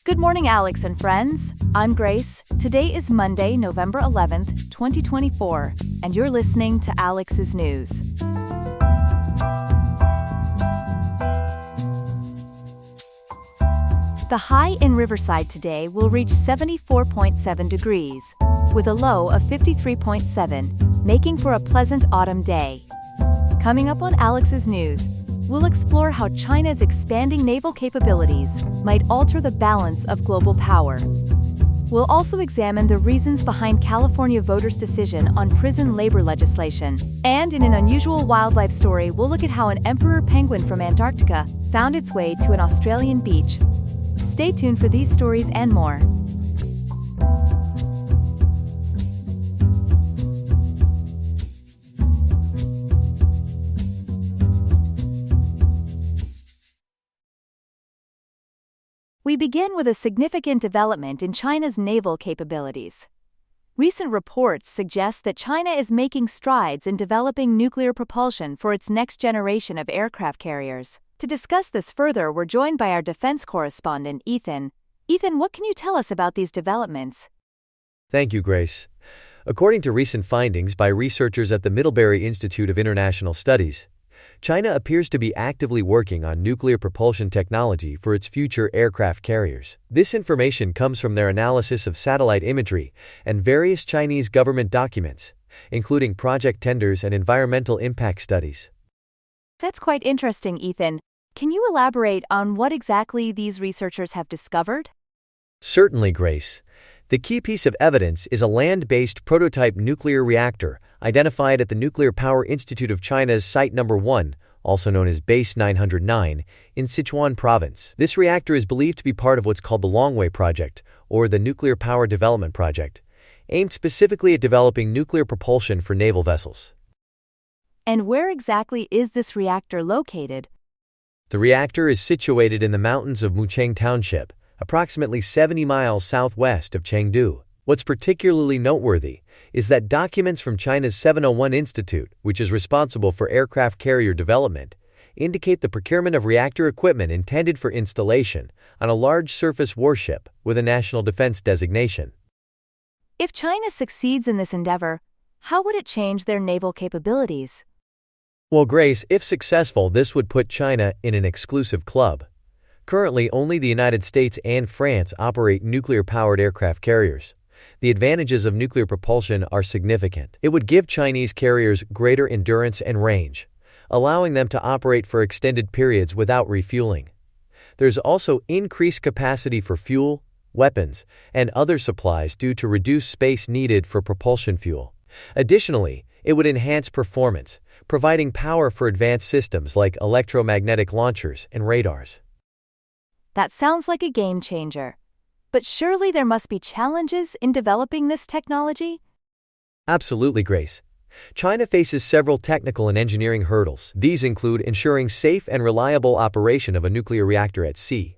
Good morning, Alex and friends. I'm Grace. Today is Monday, November 11th, 2024, and you're listening to Alex's News. The high in Riverside today will reach 74.7 degrees, with a low of 53.7, making for a pleasant autumn day. Coming up on Alex's News, we'll explore how China's expanding naval capabilities might alter the balance of global power. We'll also examine the reasons behind California voters' decision on prison labor legislation. And in an unusual wildlife story, we'll look at how an emperor penguin from Antarctica found its way to an Australian beach. Stay tuned for these stories and more. We begin with a significant development in China's naval capabilities. Recent reports suggest that China is making strides in developing nuclear propulsion for its next generation of aircraft carriers. To discuss this further, we're joined by our defense correspondent, Ethan. Ethan, what can you tell us about these developments? Thank you, Grace. According to recent findings by researchers at the Middlebury Institute of International Studies, China appears to be actively working on nuclear propulsion technology for its future aircraft carriers. This information comes from their analysis of satellite imagery and various Chinese government documents, including project tenders and environmental impact studies. That's quite interesting, Ethan. Can you elaborate on what exactly these researchers have discovered? Certainly, Grace. The key piece of evidence is a land-based prototype nuclear reactor identified at the Nuclear Power Institute of China's Site No. 1, also known as Base 909, in Sichuan Province. This reactor is believed to be part of what's called the Longway Project, or the Nuclear Power Development Project, aimed specifically at developing nuclear propulsion for naval vessels. And where exactly is this reactor located? The reactor is situated in the mountains of Mucheng Township, approximately 70 miles southwest of Chengdu. What's particularly noteworthy is that documents from China's 701 Institute, which is responsible for aircraft carrier development, indicate the procurement of reactor equipment intended for installation on a large surface warship with a national defense designation. If China succeeds in this endeavor, how would it change their naval capabilities? Well, Grace, if successful, this would put China in an exclusive club. Currently, only the United States and France operate nuclear-powered aircraft carriers. The advantages of nuclear propulsion are significant. It would give Chinese carriers greater endurance and range, allowing them to operate for extended periods without refueling. There's also increased capacity for fuel, weapons, and other supplies due to reduced space needed for propulsion fuel. Additionally, it would enhance performance, providing power for advanced systems like electromagnetic launchers and radars. That sounds like a game changer. But surely there must be challenges in developing this technology? Absolutely, Grace. China faces several technical and engineering hurdles. These include ensuring safe and reliable operation of a nuclear reactor at sea,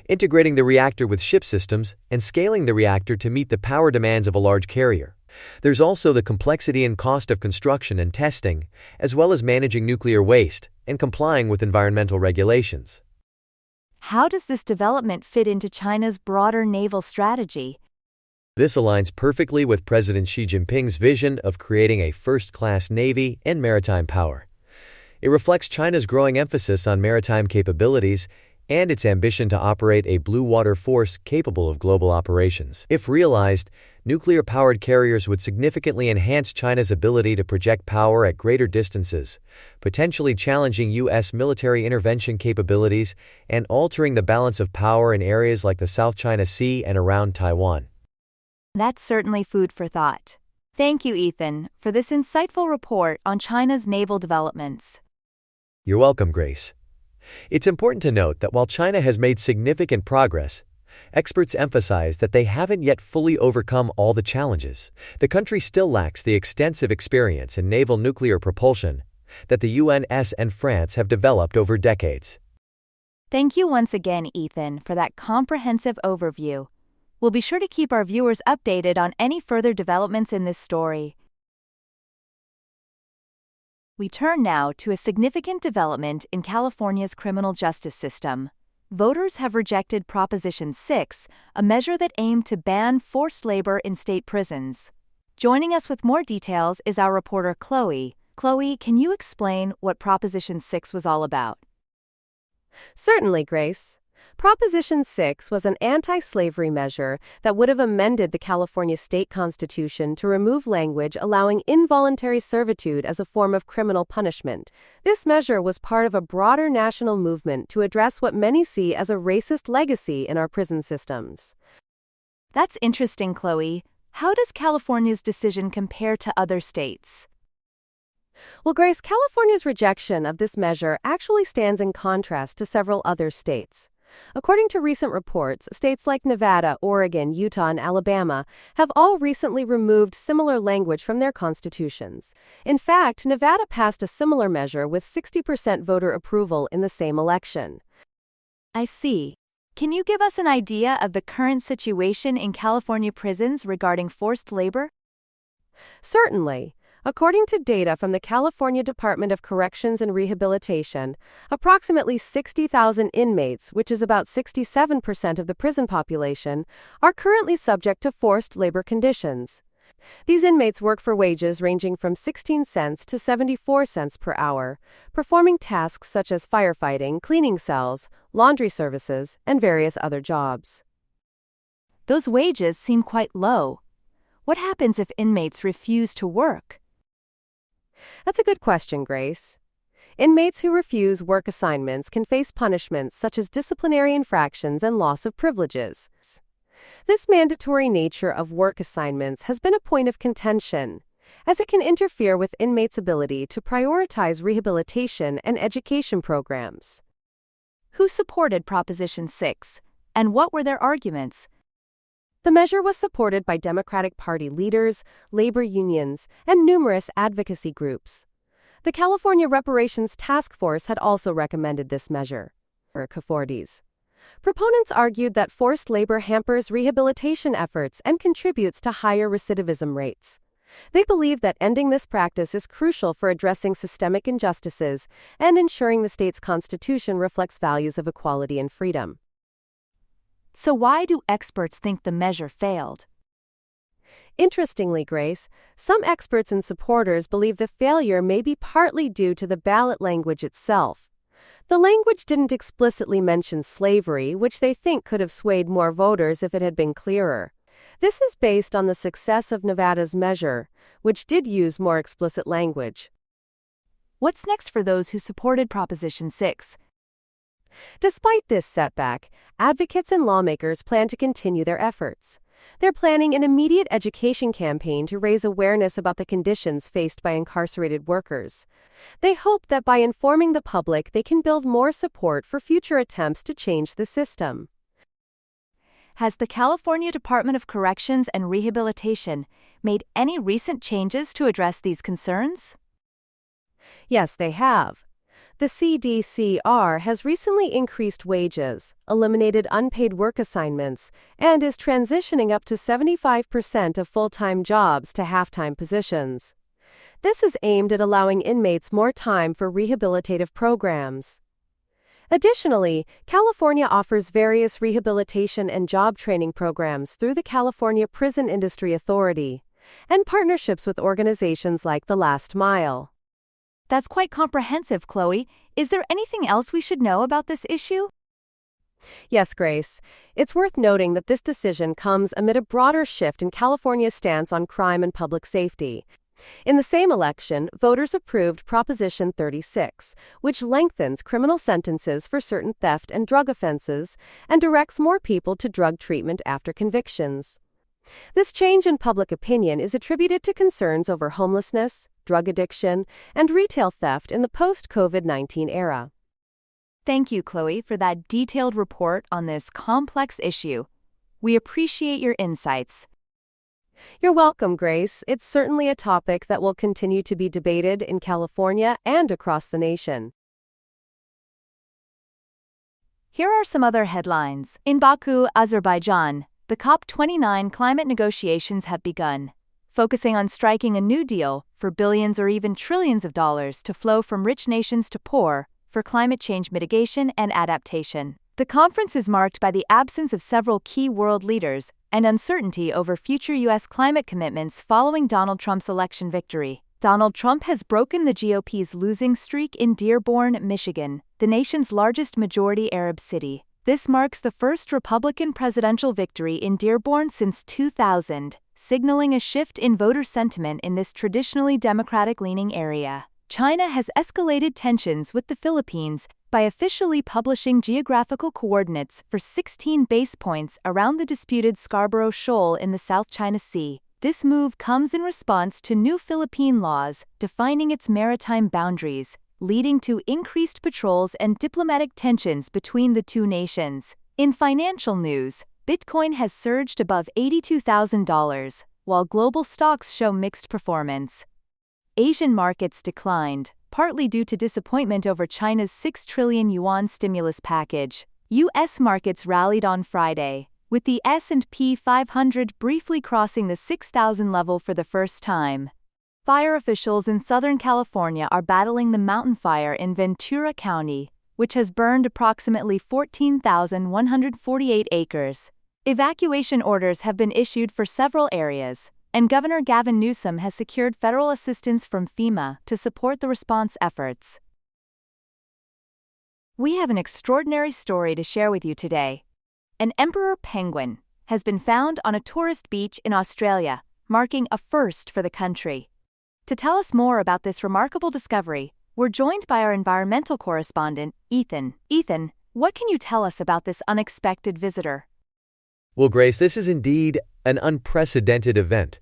integrating the reactor with ship systems, and scaling the reactor to meet the power demands of a large carrier. There's also the complexity and cost of construction and testing, as well as managing nuclear waste and complying with environmental regulations. How does this development fit into China's broader naval strategy? This aligns perfectly with President Xi Jinping's vision of creating a first-class navy and maritime power. It reflects China's growing emphasis on maritime capabilities and its ambition to operate a blue water force capable of global operations. If realized, nuclear-powered carriers would significantly enhance China's ability to project power at greater distances, potentially challenging U.S. military intervention capabilities and altering the balance of power in areas like the South China Sea and around Taiwan. That's certainly food for thought. Thank you, Ethan, for this insightful report on China's naval developments. You're welcome, Grace. It's important to note that while China has made significant progress, experts emphasize that they haven't yet fully overcome all the challenges. The country still lacks the extensive experience in naval nuclear propulsion that the US and France have developed over decades. Thank you once again, Ethan, for that comprehensive overview. We'll be sure to keep our viewers updated on any further developments in this story. We turn now to a significant development in California's criminal justice system. voters have rejected Proposition 6, a measure that aimed to ban forced labor in state prisons. Joining us with more details is our reporter Chloe. Chloe, can you explain what Proposition 6 was all about? Certainly, Grace. Proposition 6 was an anti-slavery measure that would have amended the California state constitution to remove language allowing involuntary servitude as a form of criminal punishment. This measure was part of a broader national movement to address what many see as a racist legacy in our prison systems. That's interesting, Chloe. How does California's decision compare to other states? Well, Grace, California's rejection of this measure actually stands in contrast to several other states. According to recent reports, states like Nevada, Oregon, Utah, and Alabama have all recently removed similar language from their constitutions. In fact, Nevada passed a similar measure with 60% voter approval in the same election. I see. Can you give us an idea of the current situation in California prisons regarding forced labor? Certainly. According to data from the California Department of Corrections and Rehabilitation, approximately 60,000 inmates, which is about 67% of the prison population, are currently subject to forced labor conditions. These inmates work for wages ranging from 16 cents to 74 cents per hour, performing tasks such as firefighting, cleaning cells, laundry services, and various other jobs. Those wages seem quite low. What happens if inmates refuse to work? That's a good question, Grace. Inmates who refuse work assignments can face punishments such as disciplinary infractions and loss of privileges. This mandatory nature of work assignments has been a point of contention, as it can interfere with inmates' ability to prioritize rehabilitation and education programs. Who supported Proposition 6, and what were their arguments? The measure was supported by Democratic Party leaders, labor unions, and numerous advocacy groups. The California Reparations Task Force had also recommended this measure. Proponents argued that forced labor hampers rehabilitation efforts and contributes to higher recidivism rates. They believe that ending this practice is crucial for addressing systemic injustices and ensuring the state's constitution reflects values of equality and freedom. So why do experts think the measure failed? Interestingly, Grace, some experts and supporters believe the failure may be partly due to the ballot language itself. The language didn't explicitly mention slavery, which they think could have swayed more voters if it had been clearer. This is based on the success of Nevada's measure, which did use more explicit language. What's next for those who supported Proposition 6? Despite this setback, advocates and lawmakers plan to continue their efforts. They're planning an immediate education campaign to raise awareness about the conditions faced by incarcerated workers. They hope that by informing the public, they can build more support for future attempts to change the system. Has the California Department of Corrections and Rehabilitation made any recent changes to address these concerns? Yes, they have. The CDCR has recently increased wages, eliminated unpaid work assignments, and is transitioning up to 75% of full-time jobs to half-time positions. This is aimed at allowing inmates more time for rehabilitative programs. Additionally, California offers various rehabilitation and job training programs through the California Prison Industry Authority and partnerships with organizations like The Last Mile. That's quite comprehensive, Chloe. Is there anything else we should know about this issue? Yes, Grace. It's worth noting that this decision comes amid a broader shift in California's stance on crime and public safety. In the same election, voters approved Proposition 36, which lengthens criminal sentences for certain theft and drug offenses and directs more people to drug treatment after convictions. This change in public opinion is attributed to concerns over homelessness, drug addiction, and retail theft in the post-COVID-19 era. Thank you, Chloe, for that detailed report on this complex issue. We appreciate your insights. You're welcome, Grace. It's certainly a topic that will continue to be debated in California and across the nation. Here are some other headlines. In Baku, Azerbaijan, the COP29 climate negotiations have begun, focusing on striking a new deal for billions or even trillions of dollars to flow from rich nations to poor for climate change mitigation and adaptation. The conference is marked by the absence of several key world leaders and uncertainty over future U.S. climate commitments following Donald Trump's election victory. Donald Trump has broken the GOP's losing streak in Dearborn, Michigan, the nation's largest majority Arab city. This marks the first Republican presidential victory in Dearborn since 2000, signaling a shift in voter sentiment in this traditionally Democratic-leaning area. China has escalated tensions with the Philippines by officially publishing geographical coordinates for 16 base points around the disputed Scarborough Shoal in the South China Sea. This move comes in response to new Philippine laws defining its maritime boundaries, leading to increased patrols and diplomatic tensions between the two nations. In financial news, Bitcoin has surged above $82,000, while global stocks show mixed performance. Asian markets declined, partly due to disappointment over China's 6 trillion yuan stimulus package. U.S. markets rallied on Friday, with the S&P 500 briefly crossing the 6,000 level for the first time. Fire officials in Southern California are battling the mountain fire in Ventura County, which has burned approximately 14,148 acres. Evacuation orders have been issued for several areas, and Governor Gavin Newsom has secured federal assistance from FEMA to support the response efforts. We have an extraordinary story to share with you today. An emperor penguin has been found on a tourist beach in Australia, marking a first for the country. To tell us more about this remarkable discovery, we're joined by our environmental correspondent, Ethan. Ethan, what can you tell us about this unexpected visitor? Well, Grace, this is indeed an unprecedented event.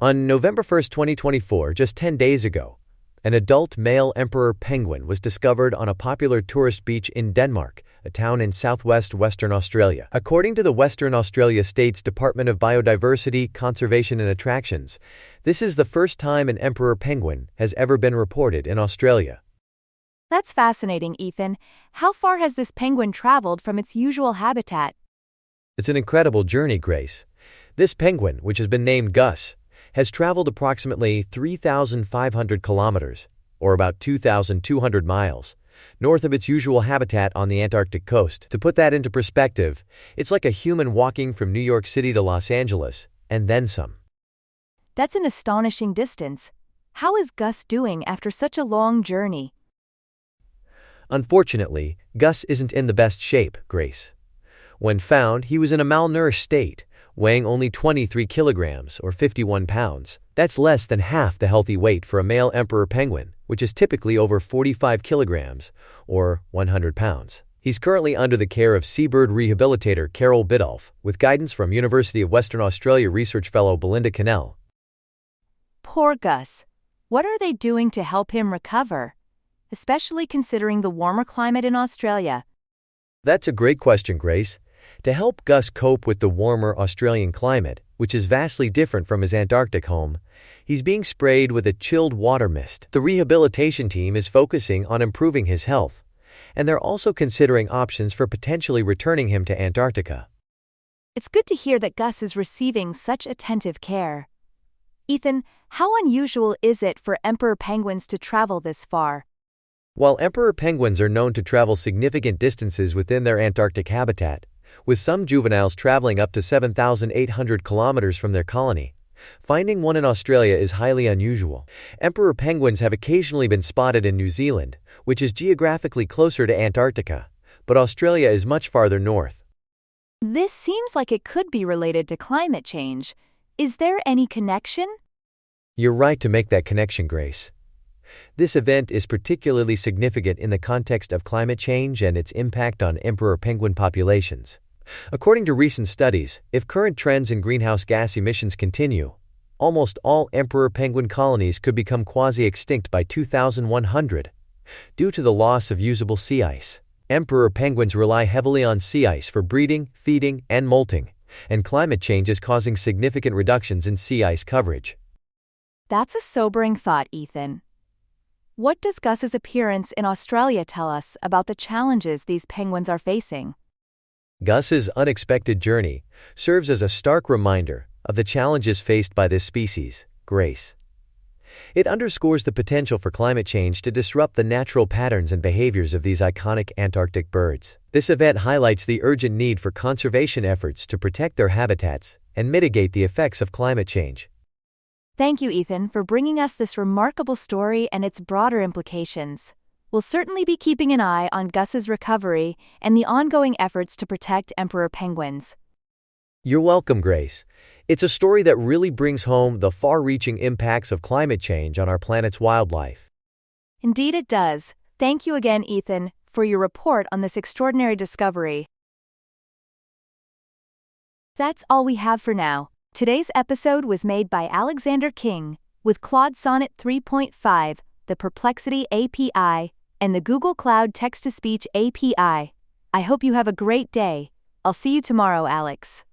On November 1, 2024, just 10 days ago, an adult male emperor penguin was discovered on a popular tourist beach in Denmark, a town in southwest Western Australia. According to the Western Australia State's Department of Biodiversity, Conservation and Attractions, this is the first time an emperor penguin has ever been reported in Australia. That's fascinating, Ethan. How far has this penguin traveled from its usual habitat? It's an incredible journey, Grace. This penguin, which has been named Gus, has traveled approximately 3,500 kilometers, or about 2,200 miles, north of its usual habitat on the Antarctic coast. To put that into perspective, it's like a human walking from New York City to Los Angeles, and then some. That's an astonishing distance. How is Gus doing after such a long journey? Unfortunately, Gus isn't in the best shape, Grace. When found, he was in a malnourished state, weighing only 23 kilograms or 51 pounds. That's less than half the healthy weight for a male emperor penguin, which is typically over 45 kilograms or 100 pounds. He's currently under the care of seabird rehabilitator Carol Biddulph, with guidance from University of Western Australia research fellow Belinda Cannell. Poor Gus. What are they doing to help him recover, especially considering the warmer climate in Australia? That's a great question, Grace. To help Gus cope with the warmer Australian climate, which is vastly different from his Antarctic home, he's being sprayed with a chilled water mist. The rehabilitation team is focusing on improving his health, and they're also considering options for potentially returning him to Antarctica. It's good to hear that Gus is receiving such attentive care. Ethan, how unusual is it for emperor penguins to travel this far? While emperor penguins are known to travel significant distances within their Antarctic habitat, with some juveniles traveling up to 7,800 kilometers from their colony, finding one in Australia is highly unusual. Emperor penguins have occasionally been spotted in New Zealand, which is geographically closer to Antarctica, but Australia is much farther north. This seems like it could be related to climate change. Is there any connection? You're right to make that connection, Grace. This event is particularly significant in the context of climate change and its impact on emperor penguin populations. According to recent studies, if current trends in greenhouse gas emissions continue, almost all emperor penguin colonies could become quasi-extinct by 2100 due to the loss of usable sea ice. Emperor penguins rely heavily on sea ice for breeding, feeding, and molting, and climate change is causing significant reductions in sea ice coverage. That's a sobering thought, Ethan. What does Gus's appearance in Australia tell us about the challenges these penguins are facing? Gus's unexpected journey serves as a stark reminder of the challenges faced by this species, Grace. It underscores the potential for climate change to disrupt the natural patterns and behaviors of these iconic Antarctic birds. This event highlights the urgent need for conservation efforts to protect their habitats and mitigate the effects of climate change. Thank you, Ethan, for bringing us this remarkable story and its broader implications. We'll certainly be keeping an eye on Gus's recovery and the ongoing efforts to protect emperor penguins. You're welcome, Grace. It's a story that really brings home the far-reaching impacts of climate change on our planet's wildlife. Indeed it does. Thank you again, Ethan, for your report on this extraordinary discovery. That's all we have for now. Today's episode was made by Alexander King, with Claude Sonnet 3.5, the Perplexity API, and the Google Cloud Text-to-Speech API. I hope you have a great day. I'll see you tomorrow, Alex.